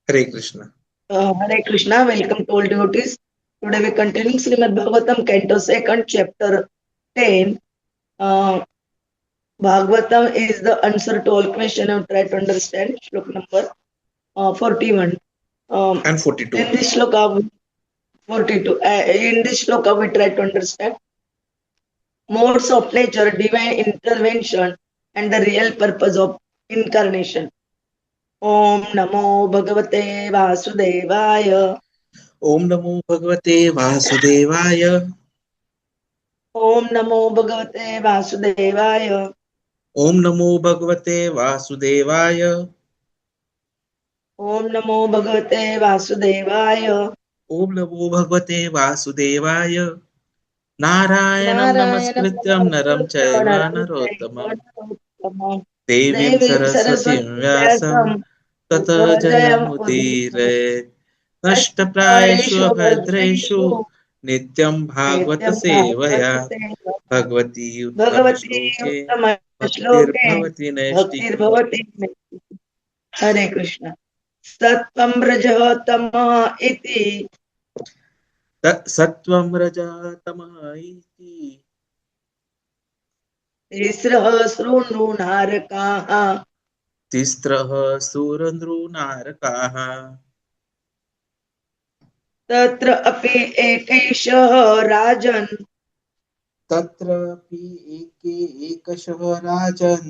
Hare Krishna. Hare Krishna, welcome to all devotees. Today we continuing Srimad Bhagavatam, Canto 2nd, Chapter 10. Uh, Bhagavatam is the answer to all questions and try to understand. Shlok number 41. Um, And 42. in this shloka, 42. In this shloka, we try to understand modes of nature, divine intervention, and the real purpose of incarnation. Om Namo Bhagavate Vasudevaya. Om Namo Bhagavate Vasudevaya. Om Namo Bhagavate Vasudevaya. Om Namo Bhagavate Vasudevaya. Om Namo Bhagavate Vasudevaya. Om Namo Bhagavate Vasudevaya. Narayanam Narayanam Namaskrityam Naram Namaskritya Chaiva Naram Narottamam Chaiva Devim Devim Saraswatim Saraswati Vyasam Vyasam Tata Jayam Jayamudire Nashtaprayeshu Ashtaprayeshu Abhadreshu Abhadreshu Nityam Bhagavata Nityam Bhagavata Sevaya Seva Bhagavati Uttama Bhagavati Shloke Uttama Bhaktir Shloke Bhavati Bhaktir Naistiki. Bhavati. Hare Krishna. Sattvam Rajah Tama Iti Sattvam Rajatama iti Tisrah Srununarakaha Tistraha Surandrunarakaha तत्र अपि एकैषः राजन् Tatrapi eke ekashah rajan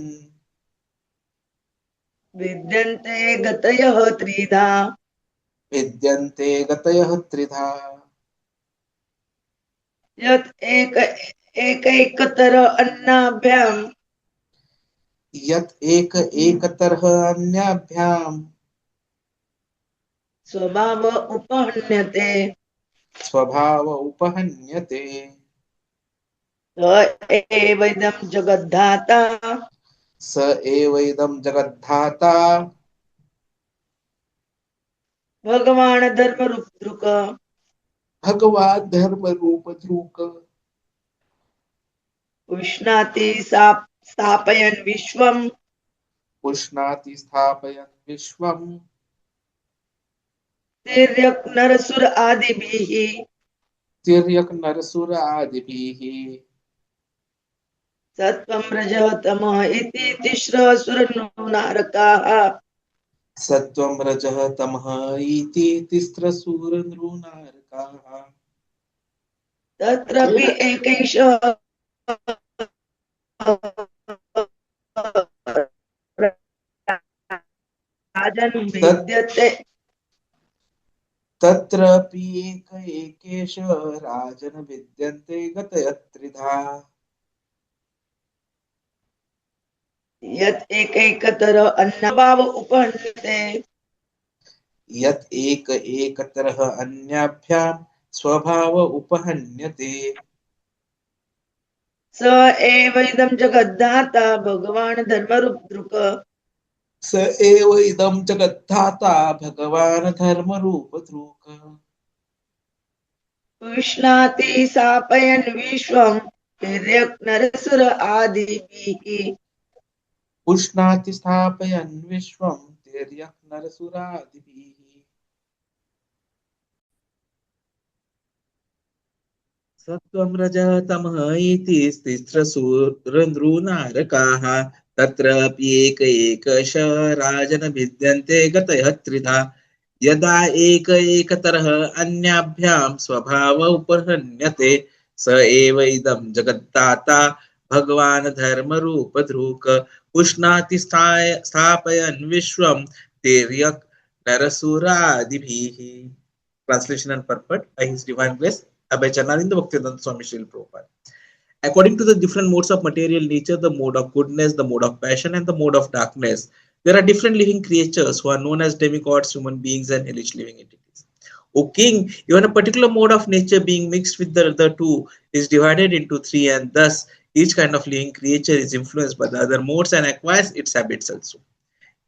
विद्यन्ते गतयः त्रिधा Vidyante gatayah tridha यत् एकैकतर अन्नाभ्यां Yat ekatarha anyabhyam स्वभाव उपहन्यते Swabhava upahanyate स एवैदं जगद्धाता Sa evaidam jagadhata भगवान् धर्मरुद्रुक Bhagavad dharma rupa dhruka उष्णाति स्थापयन् विश्वं Pushnati sthapayan vishwam तिर्यक् नरसुर आदिभिः Tiryak narasura adibhihi सत्वं रजः तमः इति तिस्रः सुरनरकाः Sattvam rajah tamah iti tistra sura nrunarakaha तत्रापि एकैषः राजन् विद्यते तत्रापि एकेश राजन विद्यन्ते गतयत्रिधा यत् एकैकतर अन्नभाव उपहन्यते यत् एकतरः अन्याभ्यां स्वभाव उपहन्यते स एव इदं जगद्धाता भगवान् धर्मरुद्रुक स एव इदं जगद्धाता भगवान् धर्मरूपधृक् उष्णाति स्थापयन् विश्वं तिर्यक् नरसुर आदिभिः उष्णाति स्थापयन् विश्वं तिर्यक् नरसुरादिभिः सत्त्वं रजः तमः इति तिस्रसूरनृनारकाः तत्रापि एकश राजन भिद्यन्ते गतयः त्रिधा यदा एकतरः अन्याभ्यां स्वभाव उपहन्यते स एव इदं जगद्धाता भगवान् धर्मरूपधृक् उष्णाति स्थापयन् विश्वं तिर्यक् नरसुरादिभिः. Translation and purport by His Divine Grace by Chanarinder Bhaktivedanta Swami Srila Prabhupada. According to the different modes of material nature, the mode of goodness, the mode of passion, and the mode of darkness, there are different living creatures who are known as demigods, human beings, and hellish living entities. O king, even a particular mode of nature being mixed with the other two is divided into three, and thus each kind of living creature is influenced by the other modes and acquires its habits also.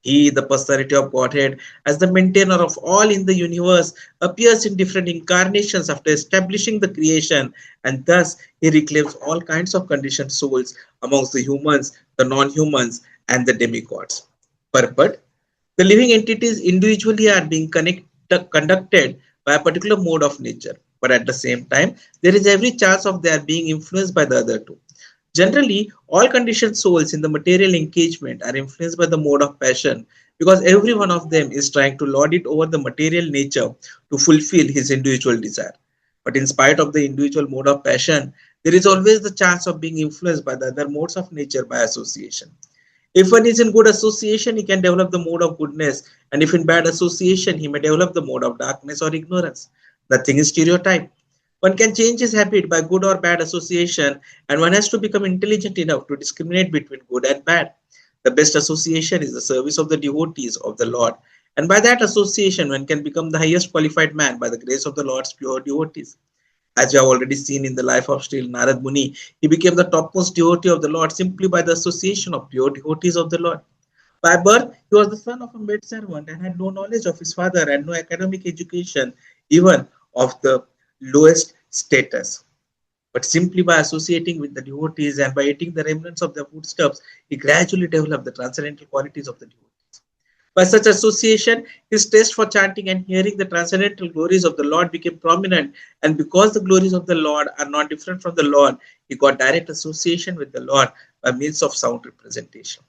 He, the personality of Godhead, as the maintainer of all in the universe, appears in different incarnations after establishing the creation, and thus he reclaims all kinds of conditioned souls amongst the humans, the non-humans, and the demigods. Purport: The living entities individually are being conducted by a particular mode of nature, but at the same time, there is every chance of their being influenced by the other two. Generally, all conditioned souls in the material engagement are influenced by the mode of passion because every one of them is trying to lord it over the material nature to fulfill his individual desire. But in spite of the individual mode of passion, there is always the chance of being influenced by the other modes of nature by association. If one is in good association, he can develop the mode of goodness, and if in bad association, he may develop the mode of darkness or ignorance. Nothing is stereotyped. One can change his habit by good or bad association, and one has to become intelligent enough to discriminate between good and bad. The best association is the service of the devotees of the Lord, and by that association, one can become the highest qualified man by the grace of the Lord's pure devotees. As you have already seen in the life of Sri Nārada Muni, he became the topmost devotee of the Lord simply by the association of pure devotees of the Lord. By birth, he was the son of a maid servant and had no knowledge of his father and no academic education, even of the lowest status. But simply by associating with the devotees and by eating the remnants of their foodstuffs, he gradually developed the transcendental qualities of the devotees. By such association, his taste for chanting and hearing the transcendental glories of the Lord became prominent, and because the glories of the Lord are not different from the Lord, he got direct association with the Lord by means of sound representation.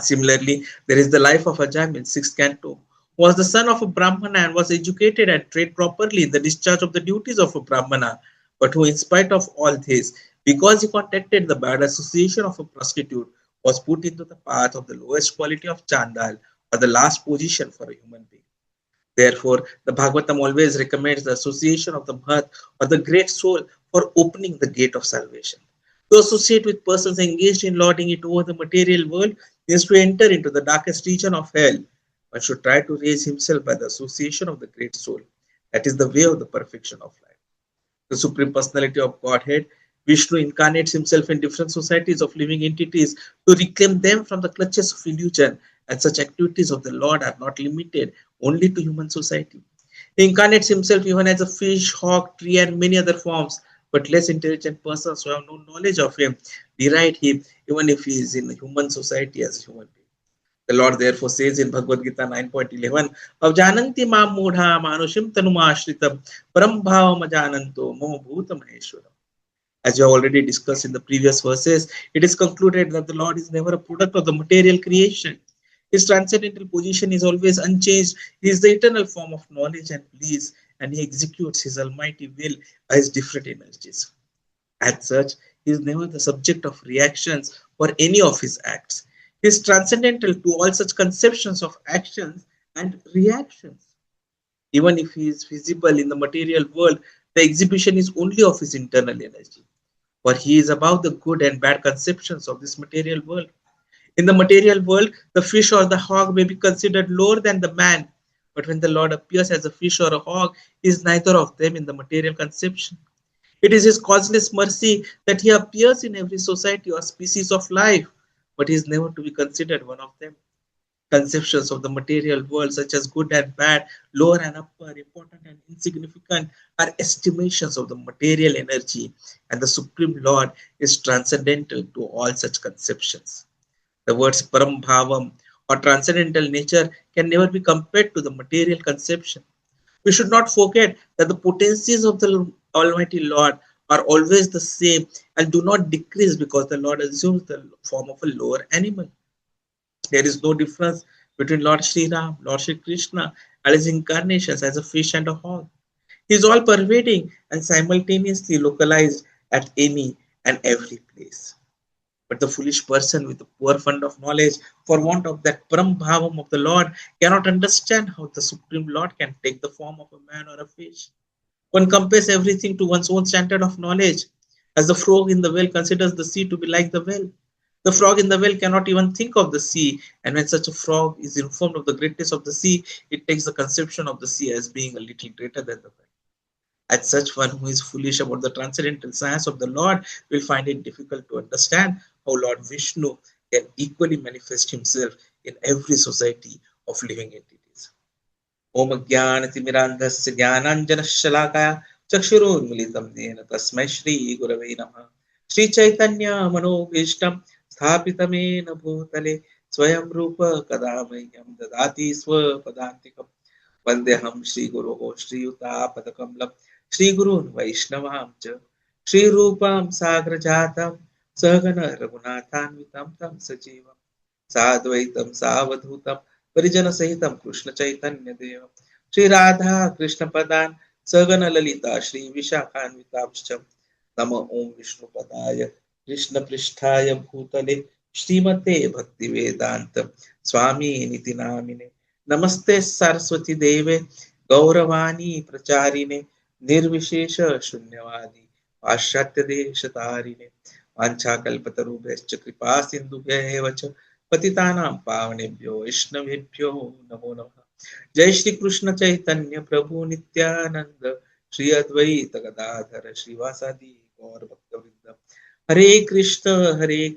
Similarly, there is the life of Ajāmila, 6th canto, who was the son of a Brahmana and was educated and trained properly in the discharge of the duties of a Brahmana, but who, in spite of all this, because he contacted the bad association of a prostitute, was put into the path of the lowest quality of Chandal, or the last position for a human being. Therefore, the Bhagavatam always recommends the association of the Mahat or the great soul for opening the gate of salvation. To associate with persons engaged in lording it over the material world is to enter into the darkest region of hell. One should try to raise himself by the association of the great soul. That is the way of the perfection of life. The Supreme Personality of Godhead, Vishnu, incarnates himself in different societies of living entities to reclaim them from the clutches of illusion, and such activities of the Lord are not limited only to human society. He incarnates himself even as a fish, hawk, tree, and many other forms, but less intelligent persons who have no knowledge of him deride him even if he is in human society as a human being. The Lord therefore says in Bhagavad Gita 9.11, Avjananti mam mudha manushim tanumashritam param bhavam ajananto moho bhuta maheshwaram. As you have already discussed in the previous verses, it is concluded that the Lord is never a product of the material creation. His transcendental position is always unchanged. He is the eternal form of knowledge and bliss, and he executes his almighty will as different energies. As such, he is never the subject of reactions for any of his acts. He is transcendental to all such conceptions of actions and reactions. Even if he is visible in the material world, the exhibition is only of his internal energy. For he is above the good and bad conceptions of this material world. In the material world, the fish or the hog may be considered lower than the man, but when the Lord appears as a fish or a hog, he is neither of them in the material conception. It is his causeless mercy that he appears in every society or species of life, but he is never to be considered one of them. Conceptions of the material world, such as good and bad, lower and upper, important and insignificant, are estimations of the material energy, and the Supreme Lord is transcendental to all such conceptions. The words param bhavam or transcendental nature can never be compared to the material conception. We should not forget that the potencies of the Almighty Lord are always the same and do not decrease because the Lord assumes the form of a lower animal. There is no difference between Lord Sri Ram, Lord Sri Krishna, and his incarnations as a fish and a hog. He is all pervading and simultaneously localized at any and every place. But the foolish person with a poor fund of knowledge, for want of that param bhavam of the Lord, cannot understand how the Supreme Lord can take the form of a man or a fish. One compares everything to one's own standard of knowledge. As the frog in the well considers the sea to be like the well, the frog in the well cannot even think of the sea, and when such a frog is informed of the greatness of the sea, it takes the conception of the sea as being a little greater than the well. As such, one who is foolish about the transcendental science of the Lord will find it difficult to understand how Lord Vishnu can equally manifest himself in every society of living entities. Om Jnanatimirandhasya Jnananjanashalakaya Chakshurunmilitam Yena Tasmai Shri Gurave Namaha. Shri Chaitanya Manobhishtam Sthapitamena Bhutale स्वयं रूप कदा मह्यं ददाति स्वपदान्तिकम् वन्देऽहं श्रीगुरोः श्रीयुतापदकमलं श्रीगुरून् वैष्णवां च श्रीरूपां साग्रजातं सहगण रघुनाथान्वितं तं सजीवं साद्वैतं सावधूतं परिजनसहितं कृष्णचैतन्यदेवं श्रीराधा कृष्णपदान् सहगण ललिता श्रीविशाखान्वितांश्च नमो ॐ विष्णुपदाय कृष्णपृष्ठाय भूतले श्रीमते भक्तिवेदान्त स्वामी नामिने नमस्ते सरस्वती देवे गौरवाणी प्रचारिणे निर्विशेष शून्यवादी पाश्चात्य देश तारिणे वाञ्छाकल्पतरुभ्यश्च कृपा सिन्धुभ्यः च पतितानां पावनेभ्यो वैष्णवेभ्यो नमो नमः। जय श्री कृष्ण चैतन्य प्रभु नित्यानंद श्री अद्वैत गदाधर श्रीवासादि गौर भक्तवृंद हरे कृष्ण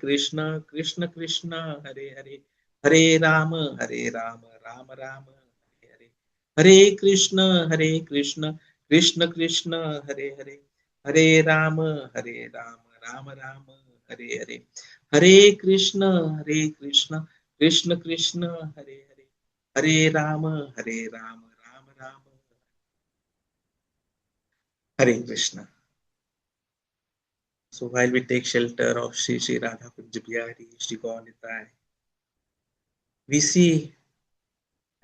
कृष्ण कृष्ण हरे हरे हरे राम राम राम हरे हरे हरे कृष्ण कृष्ण कृष्ण हरे हरे हरे राम राम राम हरे हरे हरे कृष्ण कृष्ण कृष्ण हरे हरे हरे राम राम राम हरे Krishna. So while we take shelter of Shri Radha Kunja Bihari, Shri Gaunitai, we see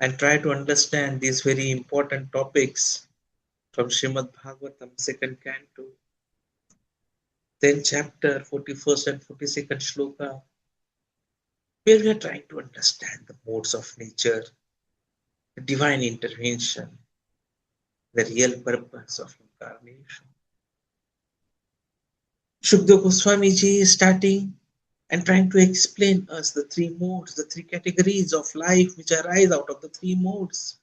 and try to understand these very important topics from Srimad Bhagavatam, second canto, then chapter 41st and 42nd shloka, where we are trying to understand the modes of nature, the divine intervention, the real purpose of incarnation. Śukadeva Gosvāmī ji is starting and trying to explain us the three modes, the three categories of life which arise out of the three modes.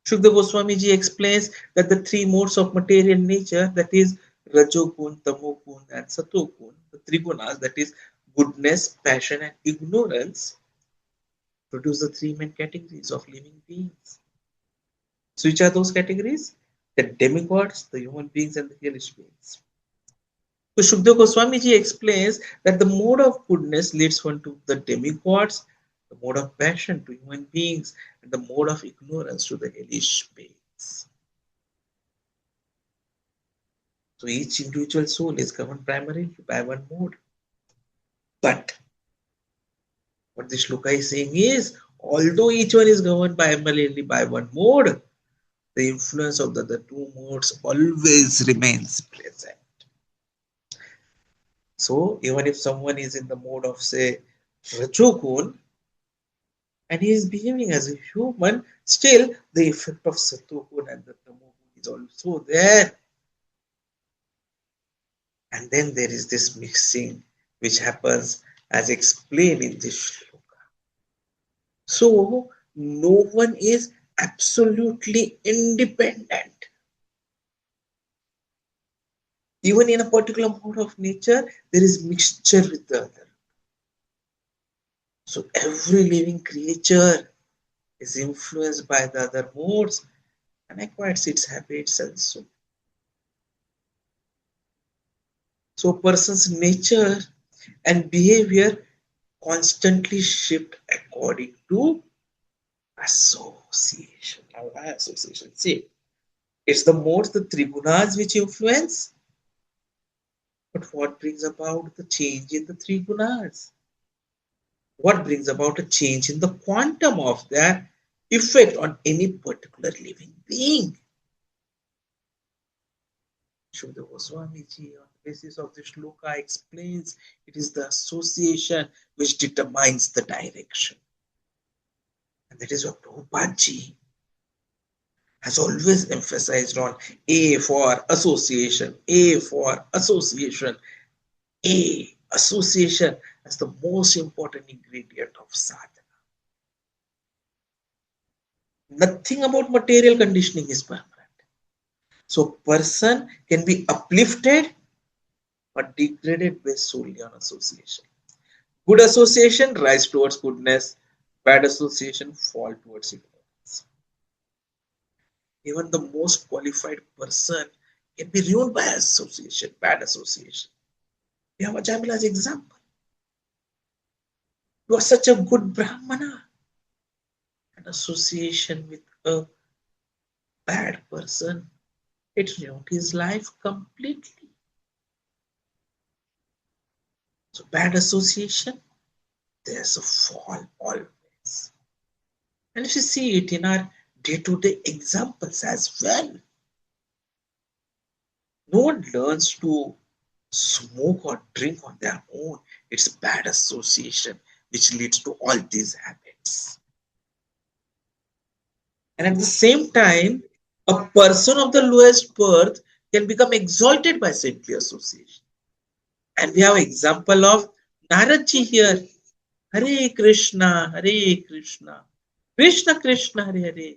Śukadeva Gosvāmī ji explains that the three modes of material nature, that is Rajogun, Tamogun and Satogun, the three gunas, that is goodness, passion and ignorance, produce the three main categories of living beings. So which are those categories? The demigods, the human beings and the hellish beings. So Śukadeva Gosvāmī ji explains that the mode of goodness leads one to the demigods, the mode of passion to human beings, and the mode of ignorance to the hellish beings. So each individual soul is governed primarily by one mode. But what this shloka is saying is, although each one is governed primarily by one mode, the influence of the other two modes always remains present. So even if someone is in the mode of, say, Rajogun, and he is behaving as a human, still the effect of Satogun and the Tamogun is also there. And then there is this mixing which happens as explained in this shloka. So no one is absolutely independent. Even in a particular mode of nature, there is mixture with the other. So every living creature is influenced by the other modes and acquires its habits also. So a person's nature and behavior constantly shift according to association. Now, association, see, it's the modes, the trigunas which influence. But what brings about the change in the three gunas? What brings about a change in the quantum of their effect on any particular living being? Śukadeva Gosvāmī ji, on the basis of this shloka, explains it is the association which determines the direction. And that is what Prabhupada ji has always emphasized on A for association, A for association, A, association as the most important ingredient of sadhana. Nothing about material conditioning is permanent. So person can be uplifted or degraded based solely on association. Good association rise towards goodness, bad association fall towards ignorance. Even the most qualified person can be ruined by association, bad association. We have Ajāmila's example. You are such a good Brahmana. An association with a bad person, it ruined his life completely. So bad association, there's a fall always. And if you see it in our day-to-day examples as well, no one learns to smoke or drink on their own. It's bad association which leads to all these habits. And at the same time, a person of the lowest birth can become exalted by simply association. And we have example of Nārada here. Hare Krishna, Hare Krishna, Krishna Krishna, Hare Hare,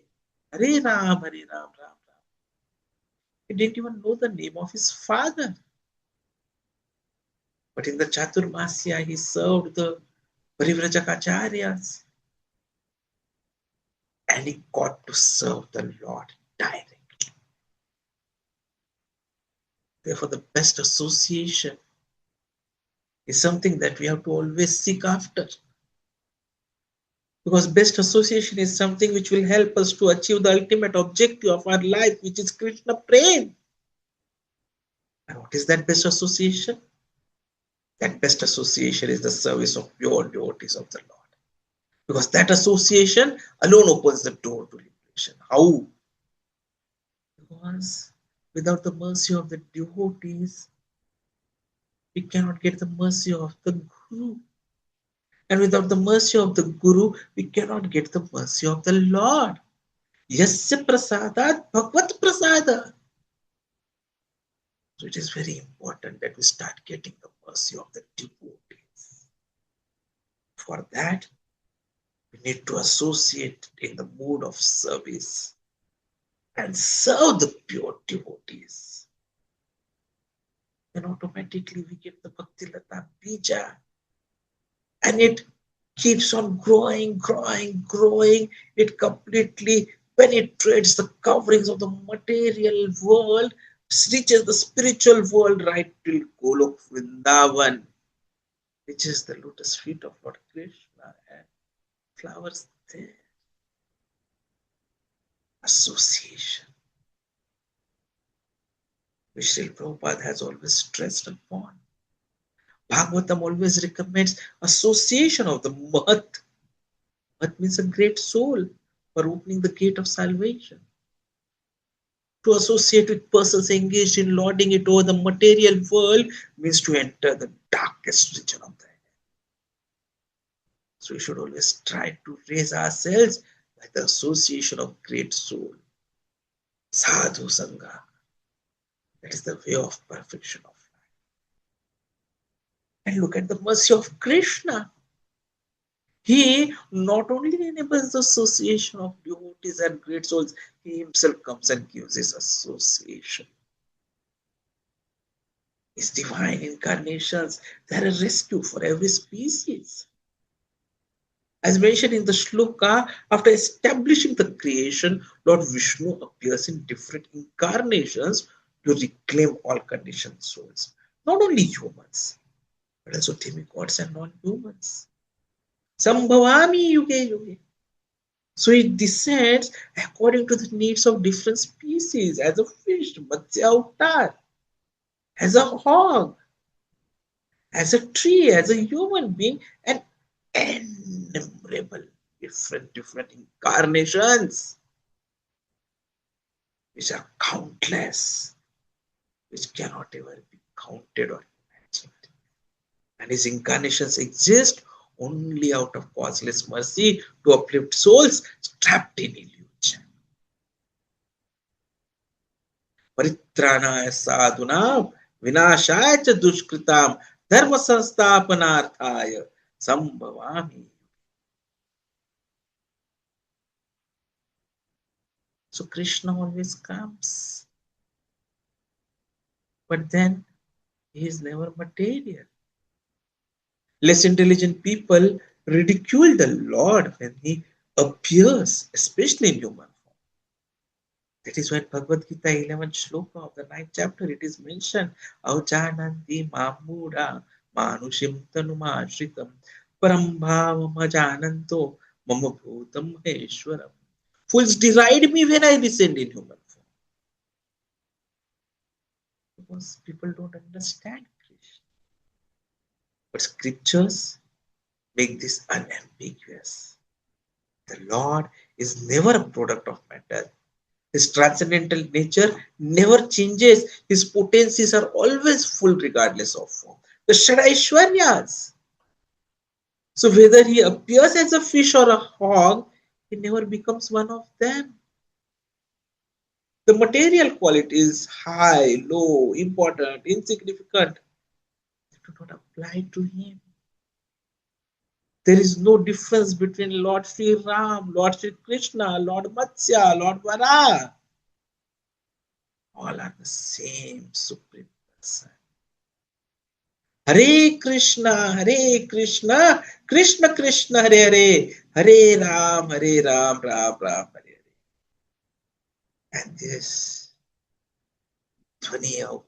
Hare Ram, Hare Ram, Ram Ram. He didn't even know the name of his father. But in the Chaturmasya, he served the Parivrajakacharyas. And he got to serve the Lord directly. Therefore, the best association is something that we have to always seek after. Because best association is something which will help us to achieve the ultimate objective of our life, which is Krishna Prem. And what is that best association? That best association is the service of pure devotees of the Lord. Because that association alone opens the door to liberation. How? Because without the mercy of the devotees, we cannot get the mercy of the Guru. And without the mercy of the Guru, we cannot get the mercy of the Lord. Yasya prasadat bhagvat prasada. So it is very important that we start getting the mercy of the devotees. For that, we need to associate in the mood of service and serve the pure devotees. Then automatically we get the Bhakti Lata Bija. And it keeps on growing. It completely penetrates the coverings of the material world, reaches the spiritual world right till Golok Vrindavan, which is the lotus feet of Lord Krishna and flowers there. Association, which Srila Prabhupada has always stressed upon. Bhagavatam always recommends association of the Mahat. Mahat means a great soul for opening the gate of salvation. To associate with persons engaged in lording it over the material world means to enter the darkest region of the heaven. So we should always try to raise ourselves by the association of great soul. Sadhu Sangha. That is the way of perfection of life. And look at the mercy of Krishna. He not only enables the association of devotees and great souls, he himself comes and gives his association. His divine incarnations, they are a rescue for every species. As mentioned in the shloka, after establishing the creation, Lord Vishnu appears in different incarnations to reclaim all conditioned souls. Not only humans, but also demigods and non-humans. Sambhavami yuge yuge. So it descends according to the needs of different species, as a fish, Matsya Avatar, as a hog, as a tree, as a human being, and innumerable different incarnations, which are countless, which cannot ever be counted or imagined. And his incarnations exist only out of causeless mercy to uplift souls trapped in illusion. Paritranaya sadhunam vinashaya cha dushkritam dharma sansthapanarthaya sambhavami. So Krishna always comes. But then he is never material. Less intelligent people ridicule the Lord when he appears, especially in human form. That is why Bhagavad Gita 11th shloka of the 9th chapter, it is mentioned, Avjananti mamura manushim tanumashritam Param bhavam ajananto mama bhutam maheshwaram. Fools deride me when I descend in human form. Because people don't understand Krishna. But scriptures make this unambiguous. The Lord is never a product of matter. His transcendental nature never changes. His potencies are always full regardless of form. The Shadaishwaryas. So whether he appears as a fish or a hog, he never becomes one of them. The material qualities, high, low, important, insignificant, they do not apply to him. There is no difference between Lord Sri Ram, Lord Sri Krishna, Lord Matsya, Lord Vara. All are the same Supreme Person. Hare Krishna, Krishna Krishna, Hare Hare, Hare Ram, Ram Ram, Hare Hare. And this Dhvani Avatar,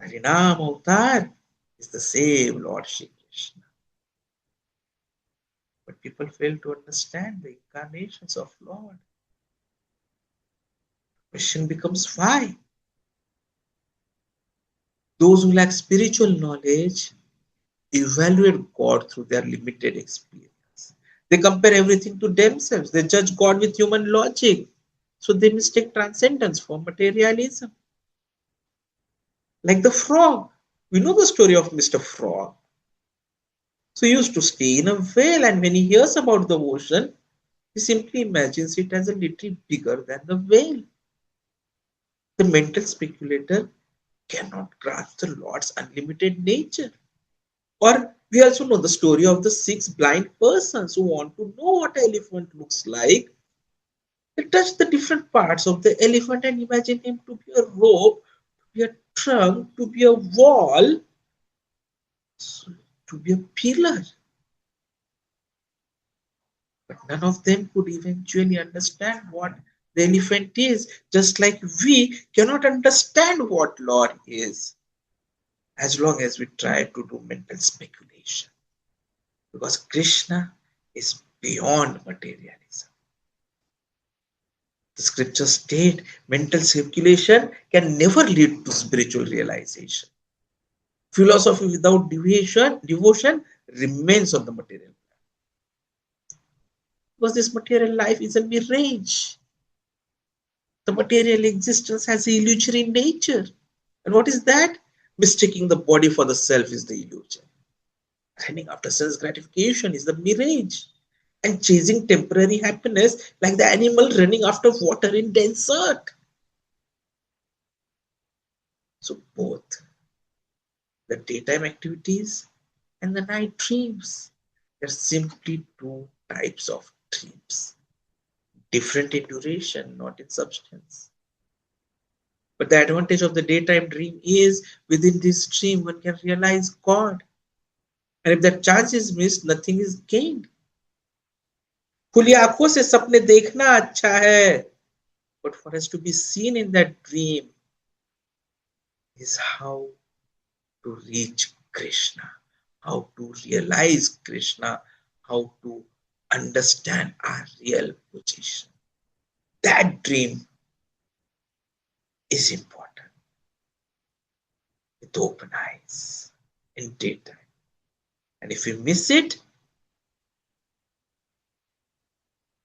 Harinam Avatar is the same Lord Shri Krishna. But people fail to understand the incarnations of Lord. The question becomes why? Those who lack spiritual knowledge evaluate God through their limited experience. They compare everything to themselves. They judge God with human logic. So they mistake transcendence for materialism. Like the frog. We know the story of Mr. Frog. So he used to stay in a whale, and when he hears about the ocean, he simply imagines it as a little bigger than the whale. The mental speculator cannot grasp the Lord's unlimited nature. Or we also know the story of the 6 blind persons who want to know what an elephant looks like. They touch the different parts of the elephant and imagine him to be a rope, to be a trunk, to be a wall, to be a pillar. But none of them could eventually understand what the elephant is, just like we cannot understand what Lord is, as long as we try to do mental speculation. Because Krishna is beyond materialism. The scriptures state mental speculation can never lead to spiritual realization. Philosophy without devotion remains on the material plane. Because this material life is a mirage. The material existence has an illusory nature. And what is that? Mistaking the body for the self is the illusion. Running after sense gratification is the mirage. And chasing temporary happiness like the animal running after water in desert. So both the daytime activities and the night dreams, they're simply two types of dreams. Different in duration, not in substance. But the advantage of the daytime dream is within this dream one can realize God. And if that chance is missed, nothing is gained. खुली आंखों से सपने देखना अच्छा है, but for us to be seen in that dream is how to reach Krishna, how to realize Krishna, how to understand our real position. That dream is important. With open eyes in daytime. And if we miss it,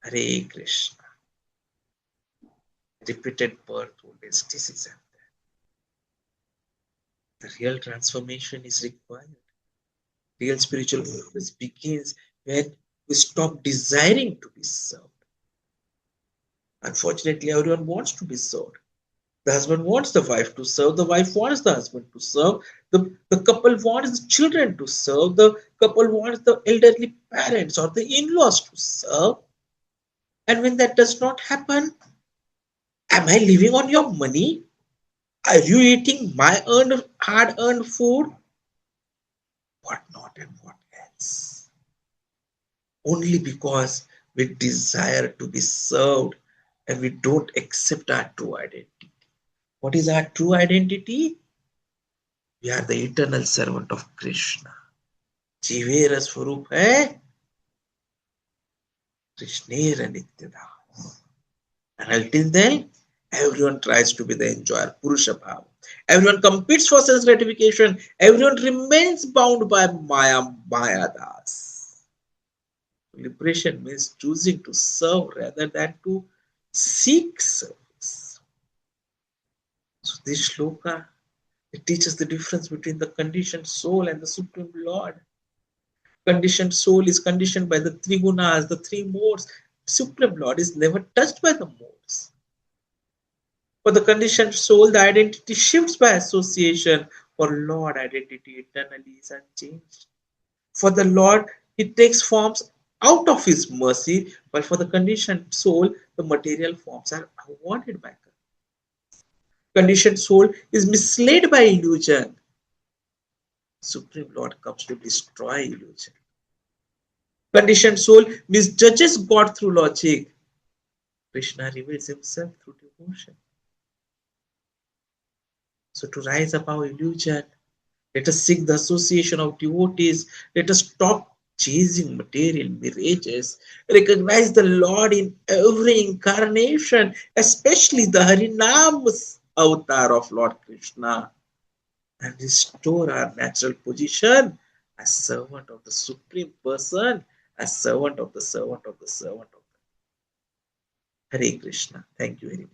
Hare Krishna. Repeated birth, old age, disease, and death. The real transformation is required. Real spiritual progress begins when we stop desiring to be served. Unfortunately, everyone wants to be served. The husband wants the wife to serve. The wife wants the husband to serve. The couple wants the children to serve. The couple wants the elderly parents or the in-laws to serve. And when that does not happen, am I living on your money? Are you eating my hard-earned food? What not and what else? Only because we desire to be served and we don't accept our true identity. What is our true identity? We are the eternal servant of Krishna. जीवेर स्वरूप है कृष्णेर नित्यदास. And until then, everyone tries to be the enjoyer, Purusha Bhava. Everyone competes for sense gratification. Everyone remains bound by Maya Das. Liberation means choosing to serve rather than to seek service. So this shloka, it teaches the difference between the conditioned soul and the Supreme Lord. Conditioned soul is conditioned by the three gunas, the three modes. Supreme Lord is never touched by the modes. For the conditioned soul, the identity shifts by association. For Lord, identity eternally is unchanged. For the Lord, He takes forms out of His mercy, while for the conditioned soul, the material forms are awarded by God. Conditioned soul is misled by illusion. Supreme Lord comes to destroy illusion. Conditioned soul misjudges God through logic. Krishna reveals Himself through devotion. So to rise above illusion, let us seek the association of devotees. Let us stop chasing material mirages. Recognize the Lord in every incarnation, especially the Harinam avatar of Lord Krishna, and restore our natural position as servant of the Supreme Person, as servant of the servant of the servant of the Hare Krishna. Thank you very much.